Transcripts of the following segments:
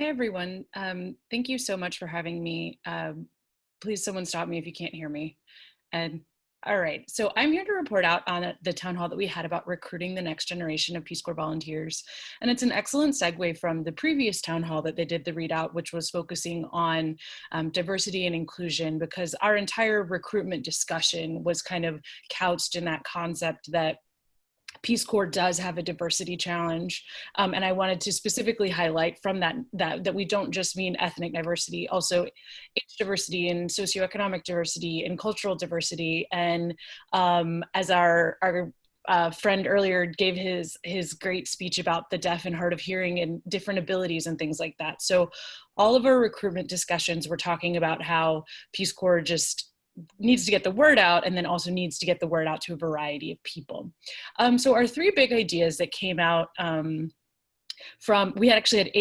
Hi, everyone. Thank you so much for having me. Please, someone stop me if you can't hear me. And all right, so I'm here to report out on the town hall that we had about recruiting the next generation of Peace Corps volunteers. And it's an excellent segue from the previous town hall that they did the readout, which was focusing on diversity and inclusion, because our entire recruitment discussion was kind of couched in that concept that Peace Corps does have a diversity challenge, and I wanted to specifically highlight from that we don't just mean ethnic diversity, also age diversity and socioeconomic diversity and cultural diversity. And as our friend earlier gave his great speech about the deaf and hard of hearing and different abilities and things like that. So all of our recruitment discussions were talking about how Peace Corps just needs to get the word out, and then also needs to get the word out to a variety of people. So our three big ideas that came out we actually had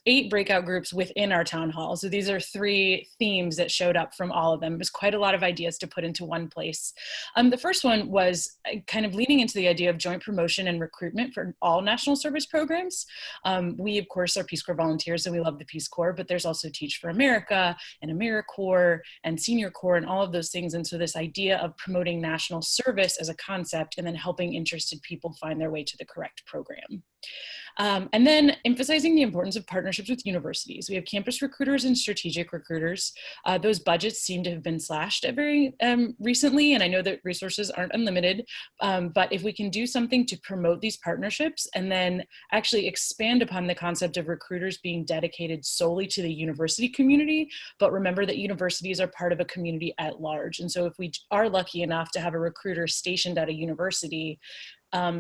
eight breakout groups within our town hall. So these are three themes that showed up from all of them. It was quite a lot of ideas to put into one place. The first one was kind of leaning into the idea of joint promotion and recruitment for all national service programs. We, of course, are Peace Corps volunteers and we love the Peace Corps, but there's also Teach for America and AmeriCorps and Senior Corps and all of those things. And so this idea of promoting national service as a concept and then helping interested people find their way to the correct program. And then emphasizing the importance of partnerships with universities. We have campus recruiters and strategic recruiters. Those budgets seem to have been slashed very recently, and I know that resources aren't unlimited, but if we can do something to promote these partnerships and then actually expand upon the concept of recruiters being dedicated solely to the university community, but remember that universities are part of a community at large. And so if we are lucky enough to have a recruiter stationed at a university,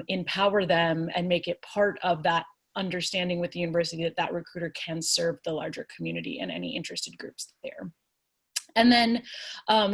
empower them and make it part of that understanding with the university that that recruiter can serve the larger community and any interested groups there. And then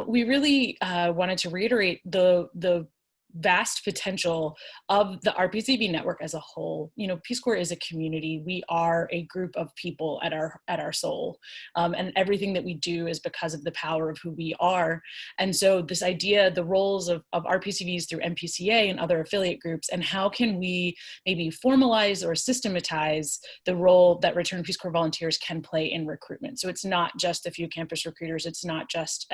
we really wanted to reiterate the vast potential of the RPCV network as a whole. You know, Peace Corps is a community. We are a group of people at our soul, and everything that we do is because of the power of who we are. And so this idea, the roles of RPCVs through NPCA and other affiliate groups, and how can we maybe formalize or systematize the role that Returned Peace Corps volunteers can play in recruitment. So it's not just a few campus recruiters, it's not just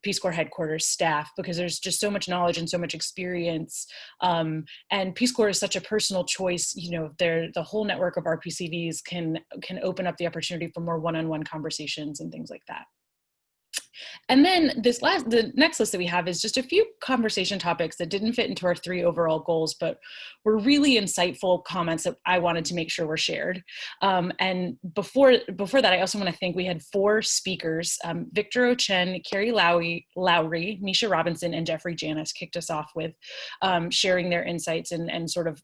Peace Corps headquarters staff, because there's just so much knowledge and so much experience. And Peace Corps is such a personal choice. You know, the whole network of RPCVs can open up the opportunity for more one-on-one conversations and things like that. And then the next list that we have is just a few conversation topics that didn't fit into our three overall goals, but were really insightful comments that I wanted to make sure were shared. And before that, I also want to thank, we had four speakers, Victor Ochen, Carrie Lowry, Misha Robinson, and Jeffrey Janis kicked us off with sharing their insights and sort of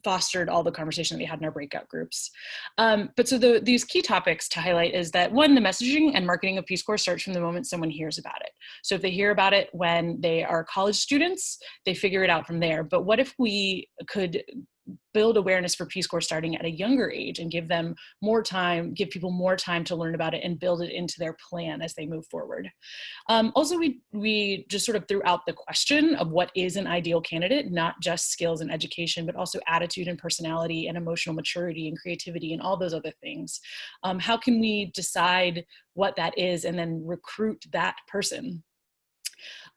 fostered all the conversation that we had in our breakout groups. But so these key topics to highlight is that, one, the messaging and marketing of Peace Corps starts from the moment someone hears about it. So if they hear about it when they are college students, they figure it out from there. But what if we could build awareness for Peace Corps starting at a younger age and give them more time, give people more time to learn about it and build it into their plan as they move forward. Also, we just sort of threw out the question of what is an ideal candidate, not just skills and education, but also attitude and personality and emotional maturity and creativity and all those other things. How can we decide what that is and then recruit that person?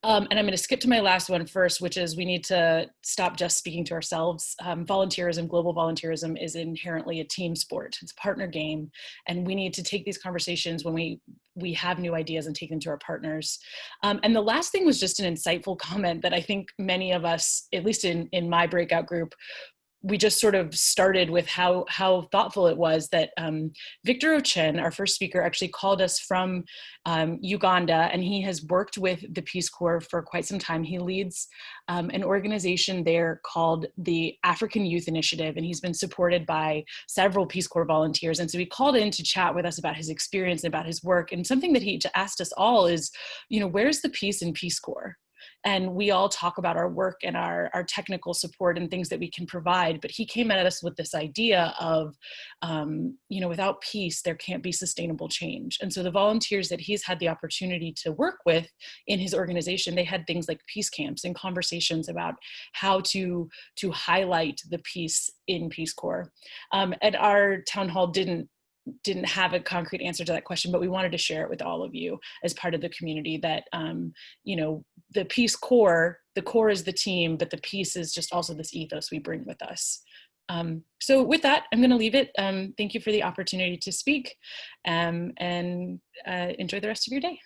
And I'm going to skip to my last one first, which is we need to stop just speaking to ourselves. Volunteerism, global volunteerism, is inherently a team sport. It's a partner game, and we need to take these conversations when we have new ideas and take them to our partners. And the last thing was just an insightful comment that I think many of us, at least in my breakout group, we just sort of started with how thoughtful it was that Victor Ochen, our first speaker, actually called us from Uganda, and he has worked with the Peace Corps for quite some time. He leads an organization there called the African Youth Initiative, and he's been supported by several Peace Corps volunteers. And so he called in to chat with us about his experience and about his work. And something that he asked us all is, you know, where's the peace in Peace Corps? And we all talk about our work and our technical support and things that we can provide. But he came at us with this idea of, you know, without peace, there can't be sustainable change. And so the volunteers that he's had the opportunity to work with in his organization, they had things like peace camps and conversations about how to highlight the peace in Peace Corps. And our town hall didn't didn't have a concrete answer to that question, but we wanted to share it with all of you as part of the community that, you know, the peace core, the core is the team, but the peace is just also this ethos we bring with us. So with that, I'm going to leave it. Thank you for the opportunity to speak, and enjoy the rest of your day.